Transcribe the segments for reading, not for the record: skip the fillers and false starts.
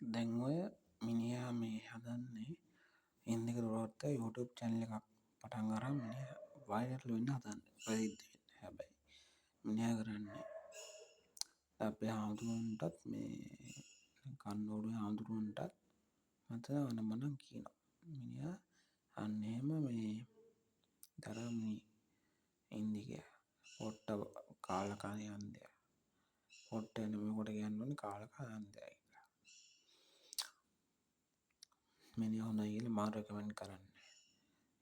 දැන් ඔය මිනිහා මේ හදන්නේ ඉන්දික දුරවත්ත YouTube channel එකක් පටන් අරන් මිනිහා වයිරල් වෙන්න හදන්නේ ප්‍රසිද්ධ වෙන්න. හැබැයි මිනිහා කරන්නේ අපේ හාමුදුරුවන්ටත් මේ කන්නෝඩුවේ හාමුදුරුවන්ටත් මත අනමනම් කියනවා. මිනිහා අන්න එහෙම මේ දරමි ඉන්දික පොට්ට කාලකා යන්දය පොට්ට එන මේකොට කියන්න ඕනේ කාලකා යන්දයයි කියලා. මිනිහා හොඳයි කියලා මම රෙකමන්ඩ් කරන්නේ.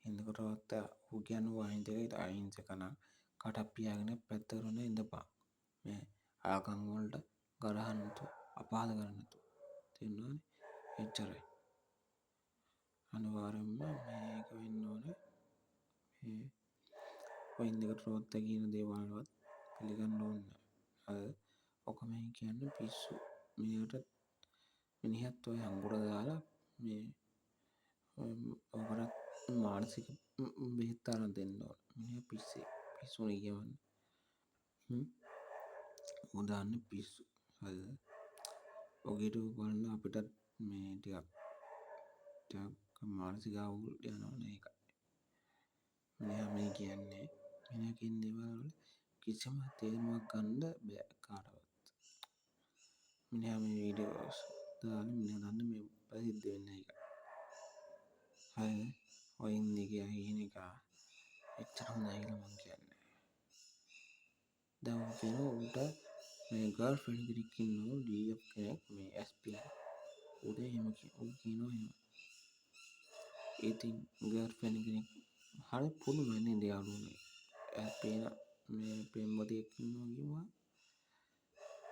ඉන්දිකටවත් ඌ කියන්නේ අහිංසකයි අහිංසක නම් කටක් පියාගෙන පැත්තකට ඉඳපන්. මේ ආගම් වලට ගරහන්න නැතුව අපහාස කරන්න නැතුව. තේරුණානේ? එච්චරයි. අනිවාර්යෙන්ම මේක වෙන්න ඕනේ. මේ ඔය ඉන්දිකටවත් කියන දේවල්වත් පිළිගන්න ඕනේ නැහැ. ඔක මේ කියන්නේ පිස්සු. මිනිහත් ඔය අඟුර දාලා මේ ඔකට මානසික බෙහෙත් අරන් දෙන්න ඕන. මිනිහා පිස්සුනේ කියවන්නේ. ඌ දාන්නේ පිස්සු. හරිද? ඔගේට බලන්න අපිටත් මේ ටිකක් මානසික අවුල් යනවනේ ඒකයි. මිනිහා මේ කියන්නේ මිනිහා කියන දේවල් වල කිසිම තේරුමක් ගන්න බෑ කාටවත්. මිනිහා මේ වීඩියෝස් දාලා මිනිහා දන්නේ මේ ප්‍රසිද්ධ වෙන්න ඒකයි. හරිද? ඔය ඉන්දිකයා කියන එක එච්චර හොඳයි කියලා මං කියන්නේ. දැන් ඌ කියනවා ඌට මේ ගර්ල්ෆ්‍රෙන්ඩ් කෙනෙක් ඉන්නවා ඩීඑෆ් කෙනෙක් මේ එස්පී ඌට එහෙම කියනවා එහෙම. ඉතින් ගර්ල්ෆ්‍රෙන්ඩ් කෙනෙක් හරි පුදුමයි නේද යාළුවනේ. එස්පී මේ ප්‍රේමවතියෙක් ඉන්නවා කිව්වා.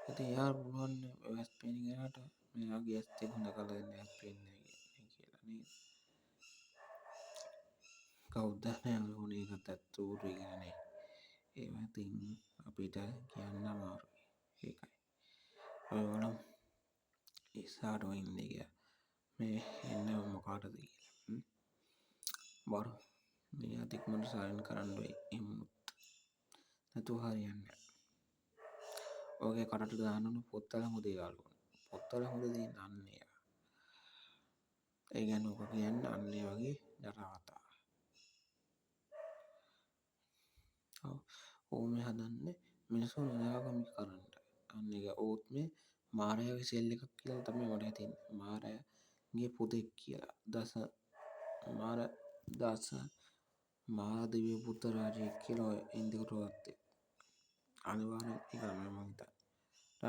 ඉතින් එයා පුළුවන් එස්පී කෙනාට මෙයාගේ ඇස් දෙක හොඳ කරලා දෙන්න එස්පී කියලා නේද? කවුද යාළුවනේ ඒකත් ඇත්ත ඌරුයි කියන්නේ. ඒවා ඉතින් අපිට කියන්න අමාරුයි. ඒකයි. ඔයගොල්ලෝ ඉස්සරහට වෙන්න ගියා. මේ එන්නේ මොකටද කියලා. බරු මේ අතික්මට සායන් කරන්න වෙයි. එහෙමත් නැතුව හරියන්නේ නැහැ. ඔගේ කටට දාන්න ඕන පොත්වල හොඳ යාළුවනේ. පොත්වල හොඳ දේ දන්නේ. ඒ කියන්නේ ඔක කියන්නේ අන්න ඒ වගේ ජරා කතා. ඔව් මේ හදන්නේ මිනිස්සුන් නිරාගමික කරන්න. අන්න ඒක ඕත් මේ මාරයාගේ සෙල් එකක් කියලා තමයි මට හිතෙන්නේ. මාරයාගේ පුතෙක් කියලා. මාර දිව්‍ය පුත්‍ර රාජයෙක් කියලා ඔය ඉන්දිකටවත් අනිවාර්යෙන් ඒක තමයි මම හිතන්නේ.